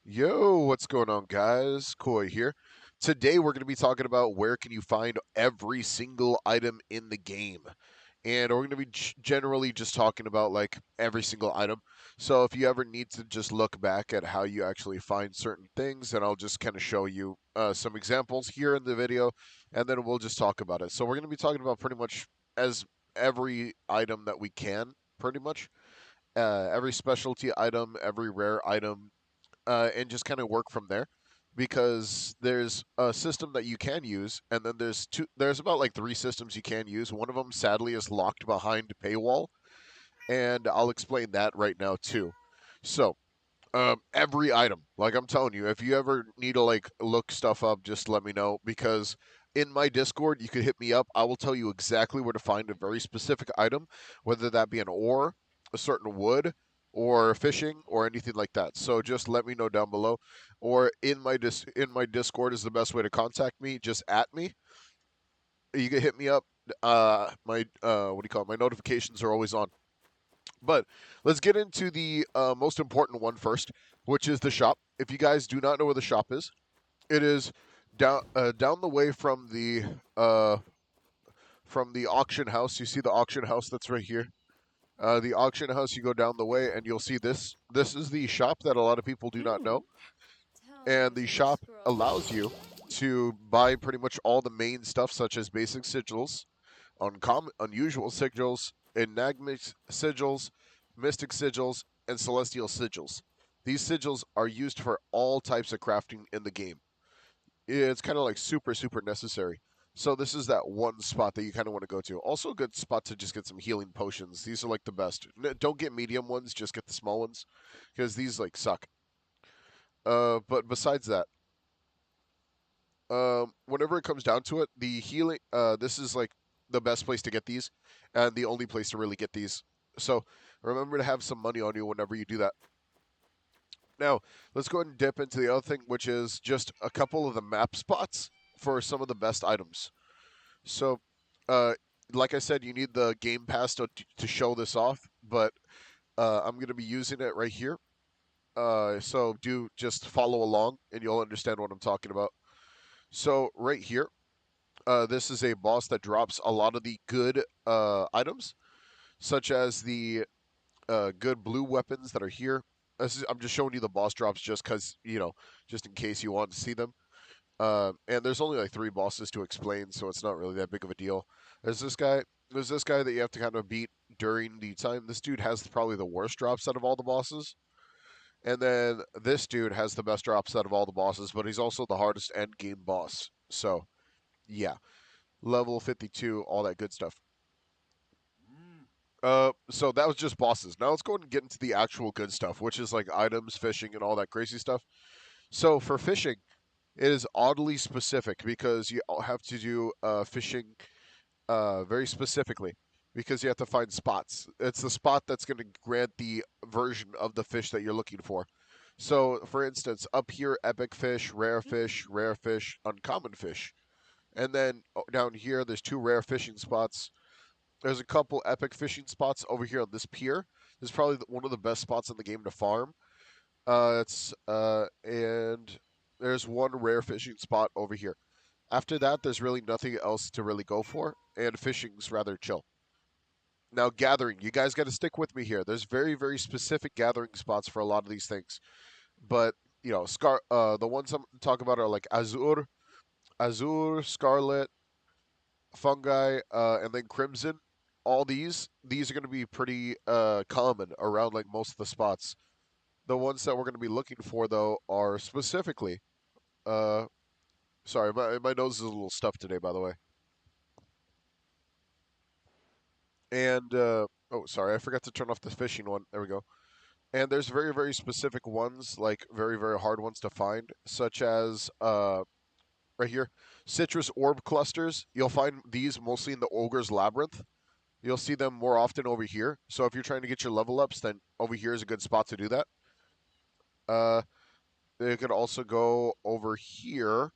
Yo, what's going on, guys? Koi here. Today we're going to be talking about where can you find every single item in the game. And we're going to be generally just talking about like every single item. So if you ever need to just look back at how you actually find certain things, then I'll just kind of show you some examples here in the video, and then we'll just talk about it. So we're going to be talking about pretty much as every item that we can, pretty much. Every specialty item, every rare item, and just kind of work from there because there's a system that you can use and then there's about like three systems you can use. One of them sadly is locked behind paywall, and I'll explain that right now too. So every item, like I'm telling you, if you ever need to like look stuff up, just let me know, because in my Discord you could hit me up. I will tell you exactly where to find a very specific item, whether that be an ore, a certain wood, or fishing, or anything like that. So just let me know down below, or in my Discord is the best way to contact me. Just at me, you can hit me up. My what do you call it? My notifications are always on. But let's get into the most important one first, which is the shop. If you guys do not know where the shop is, it is down the way uh, from the auction house. You see the auction house that's right here. The auction house. You go down the way and you'll see this. This is the shop that a lot of people do not know, Tell and the to the shop scroll. allows you to buy pretty much all the main stuff, such as basic sigils, uncommon, unusual sigils, enigmatic sigils, mystic sigils, and celestial sigils. These sigils are used for all types of crafting in the game. It's kind of like super necessary. So this is that one spot that you kind of want to go to. Also a good spot to just get some healing potions. These are like the best. Don't get medium ones, just get the small ones, because these like suck. But besides that, whenever it comes down to it, the healing, this is like the best place to get these, and the only place to really get these. So remember to have some money on you whenever you do that. Now let's go ahead and dip into the other thing, which is just a couple of the map spots for some of the best items. So, uh, like I said, you need the Game Pass to show this off, but I'm going to be using it right here. So do just follow along, and you'll understand what I'm talking about. So right here, this is a boss that drops a lot of the good items, such as the good blue weapons that are here. I'm just showing you the boss drops just because, just in case you want to see them. And there's only like three bosses to explain, so it's not really that big of a deal. There's this guy. There's this guy that you have to kind of beat during the time. This dude has probably the worst drops out of all the bosses. And then this dude has the best drops out of all the bosses, but he's also the hardest end game boss. So, yeah. Level 52, all that good stuff. So that was just bosses. Now let's go ahead and get into the actual good stuff, which is like items, fishing, and all that crazy stuff. So for fishing, it is oddly specific because you have to do fishing very specifically because you have to find spots. It's the spot that's going to grant the version of the fish that you're looking for. So, for instance, up here, epic fish, rare fish, uncommon fish. And then down here, there's two rare fishing spots. There's a couple epic fishing spots over here on this pier. This is probably one of the best spots in the game to farm. It's and there's one rare fishing spot over here. After that, there's really nothing else to really go for, and fishing's rather chill. Now, gathering, you guys got to stick with me here. There's very specific gathering spots for a lot of these things, but the ones I'm talking about are like azure, scarlet, fungi, and then crimson. All these are going to be pretty common around like most of the spots. The ones that we're going to be looking for though are specifically. Uh, sorry, my nose is a little stuffed today, by the way. And oh, sorry, I forgot to turn off the fishing one. There we go. And there's very specific ones, like very hard ones to find, such as right here, citrus orb clusters. You'll find these mostly in the ogre's labyrinth. You'll see them more often over here. So if you're trying to get your level ups, then over here is a good spot to do that. Uh, you could also go over here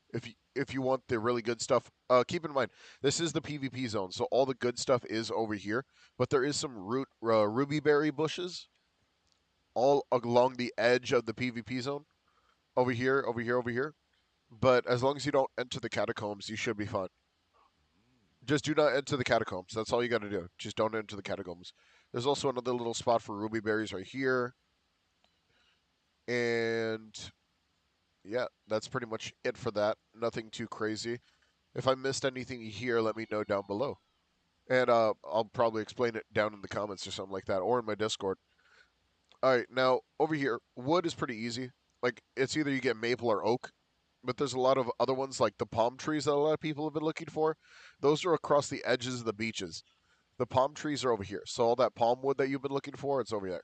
if you want the really good stuff. Keep in mind this is the PvP zone, so all the good stuff is over here. But there is some ruby berry bushes all along the edge of the PvP zone. over here, over here, over here. But as long as you don't enter the catacombs, you should be fine. Just do not enter the catacombs. That's all you got to do. Just don't enter the catacombs. There's also another little spot for ruby berries right here. And yeah, that's pretty much it for that. Nothing too crazy. If I missed anything here, let me know down below. And I'll probably explain it down in the comments or something like that, or in my Discord. All right, now over here, wood is pretty easy. Like, it's either you get maple or oak, but there's a lot of other ones, like the palm trees that a lot of people have been looking for. Those are across the edges of the beaches. The palm trees are over here. So all that palm wood that you've been looking for, it's over there.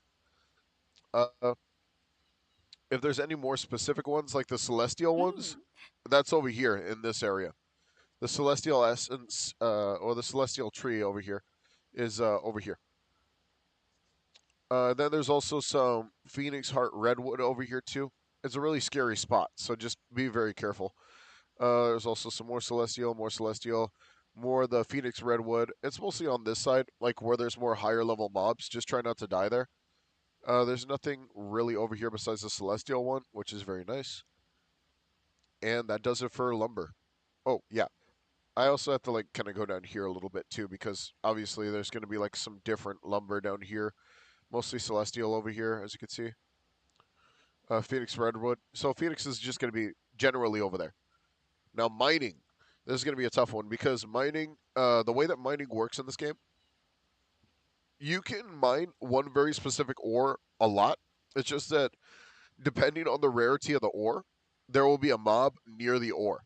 If there's any more specific ones, like the celestial ones, that's over here in this area. The celestial essence, or the celestial tree over here, is over here. Then there's also some Phoenix Heart Redwood over here too. It's a really scary spot, so just be very careful. There's also some more Celestial, more of the Phoenix Redwood. It's mostly on this side, like where there's more higher level mobs. Just try not to die there. There's nothing really over here besides the Celestial one, which is very nice. And that does it for lumber. Oh, yeah. I also have to like kind of go down here a little bit too, because obviously there's going to be like some different lumber down here. Mostly Celestial over here, as you can see. Phoenix Redwood. So Phoenix is just going to be generally over there. Now mining. This is going to be a tough one because mining, the way that mining works in this game, you can mine one very specific ore a lot. It's just that depending on the rarity of the ore, there will be a mob near the ore.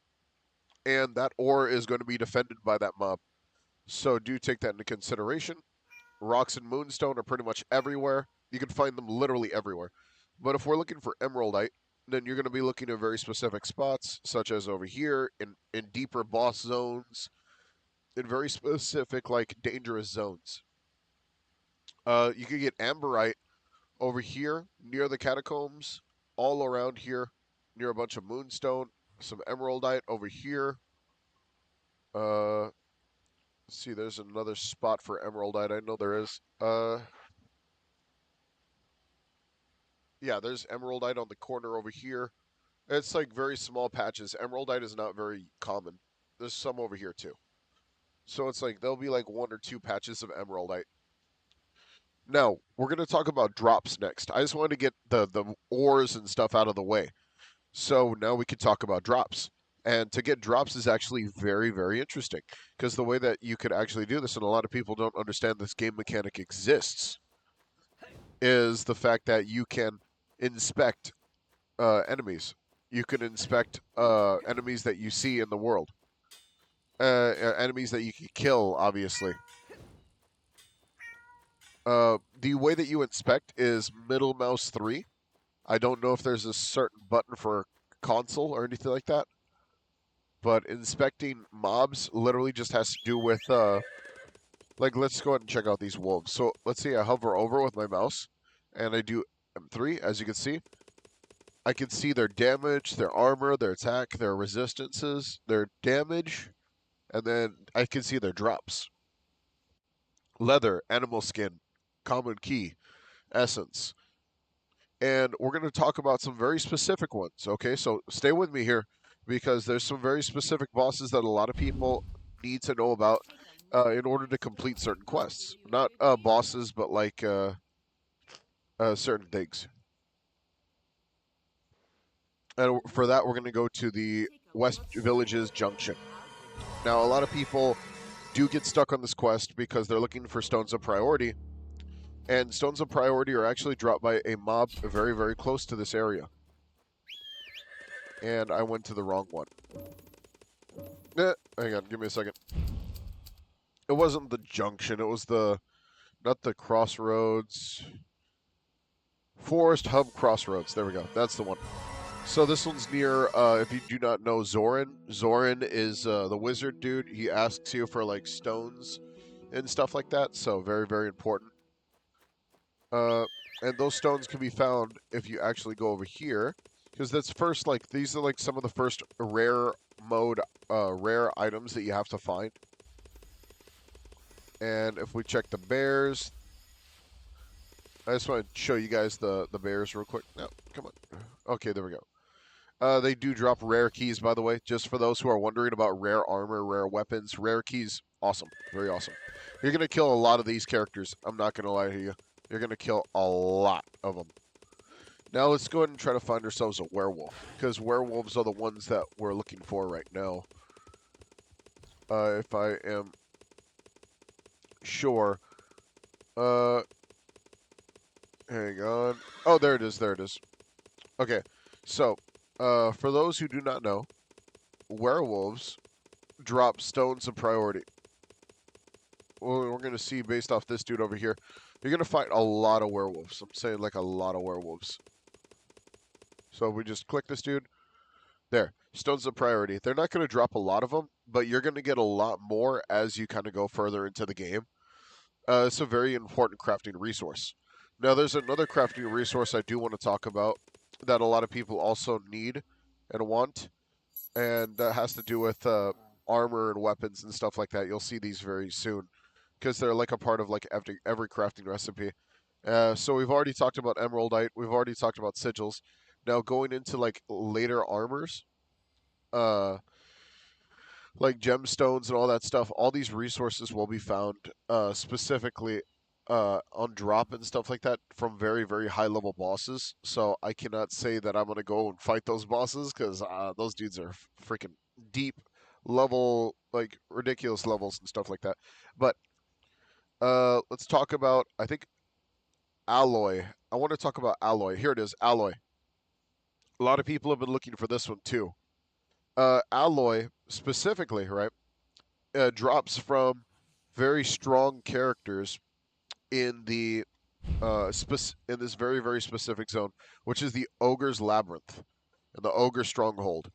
And that ore is going to be defended by that mob. So do take that into consideration. Rocks and moonstone are pretty much everywhere. You can find them literally everywhere. But if we're looking for emeraldite, then you're going to be looking at very specific spots, such as over here, in deeper boss zones, in very specific, like, dangerous zones. You can get amberite over here, near the catacombs, all around here, near a bunch of moonstone, some emeraldite over here. Let's see, there's another spot for emeraldite. I know there is. Yeah, there's emeraldite on the corner over here. It's like very small patches. Emeraldite is not very common. There's some over here too. So it's like there'll be like one or two patches of emeraldite. Now, we're going to talk about drops next. I just wanted to get the ores and stuff out of the way. So now we can talk about drops. And to get drops is actually very, very interesting. Because the way that you could actually do this, and a lot of people don't understand this game mechanic exists, is the fact that you can inspect enemies. You can inspect enemies that you see in the world. Enemies that you can kill, obviously. The way that you inspect is middle mouse 3. I don't know if there's a certain button for console or anything like that. But inspecting mobs literally just has to do with, like, let's go ahead and check out these wolves. So let's see, I hover over with my mouse, and I do M3, as you can see. I can see their damage, their armor, their attack, their resistances, their damage, and then I can see their drops. Leather, animal skin, common key, essence. And we're going to talk about some very specific ones, okay? So stay with me here because there's some very specific bosses that a lot of people need to know about in order to complete certain quests. Not bosses, but like certain things. And for that, we're going to go to the West Villages Junction. Now, a lot of people do get stuck on this quest because they're looking for Stones of Priority. And Stones of Priority are actually dropped by a mob very, very close to this area. And I went to the wrong one. Hang on, give me a second. It wasn't the junction, it was not the crossroads. Forest Hub Crossroads, there we go, that's the one. So this one's near, if you do not know Zoran. Zoran is the wizard dude. He asks you for, like, stones and stuff like that, so very, very important. And those stones can be found if you actually go over here. Because that's first, like, these are, like, some of the first rare mode, rare items that you have to find. And if we check the bears, I just want to show you guys the bears real quick. No, come on. Okay, there we go. They do drop rare keys, by the way, just for those who are wondering about rare armor, rare weapons. Rare keys, awesome. Very awesome. You're going to kill a lot of these characters. I'm not going to lie to you. You're going to kill a lot of them. Now let's go ahead and try to find ourselves a werewolf, because werewolves are the ones that we're looking for right now. If I am sure. Hang on. Oh, there it is. There it is. Okay, so for those who do not know, werewolves drop stones of priority. Well, we're going to see based off this dude over here. You're going to find a lot of werewolves. I'm saying like a lot of werewolves. So if we just click this dude, there, stones of priority. They're not going to drop a lot of them, but you're going to get a lot more as you kind of go further into the game. It's a very important crafting resource. Now, there's another crafting resource I do want to talk about that a lot of people also need and want, and that has to do with armor and weapons and stuff like that. You'll see these very soon because they're like a part of like every crafting recipe. So we've already talked about emeraldite. We've already talked about sigils. Now going into like later armors, uh, like gemstones and all that stuff, all these resources will be found specifically on drop and stuff like that from very, very high level bosses. So I cannot say that I'm going to go and fight those bosses because those dudes are freaking deep level, like ridiculous levels and stuff like that. But let's talk about, I think, alloy. I want to talk about alloy. Here it is, alloy. A lot of people have been looking for this one too. Alloy specifically, right? Drops from very strong characters in the in this very very specific zone, which is the Ogre's Labyrinth and the Ogre Stronghold.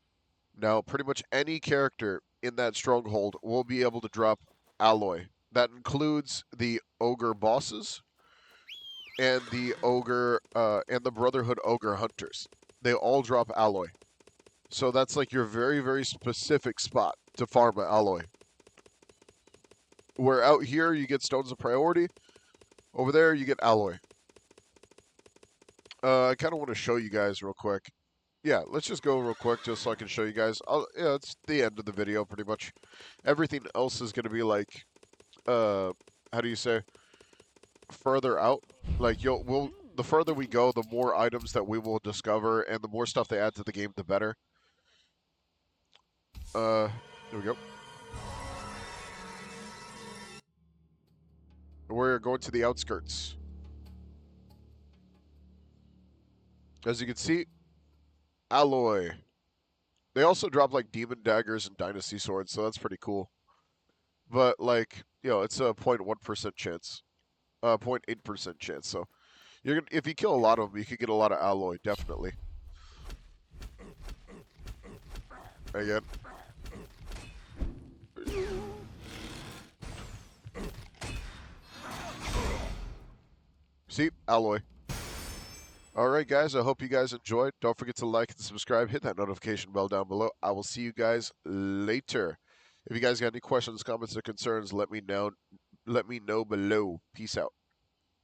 Now, pretty much any character in that stronghold will be able to drop alloy. That includes the Ogre bosses and the Ogre and the Brotherhood Ogre Hunters. They all drop alloy. So that's like your very very specific spot to farm an alloy. Where out here you get stones of priority, over there you get alloy. I kind of want to show you guys real quick. Yeah, let's just go real quick just so I can show you guys. Yeah, it's the end of the video pretty much. Everything else is going to be like, how do you say, further out. Like the further we go, the more items that we will discover, and the more stuff they add to the game, the better. Here we go. We're going to the outskirts. As you can see, alloy. They also drop like demon daggers and dynasty swords, so that's pretty cool. But like, it's a 0.1% chance, 0.8% chance. So you're gonna, if you kill a lot of them, you could get a lot of alloy, definitely. Again. See, alloy. Alright guys, I hope you guys enjoyed. Don't forget to like and subscribe. Hit that notification bell down below. I will see you guys later. If you guys got any questions, comments, or concerns, let me know below. Peace out.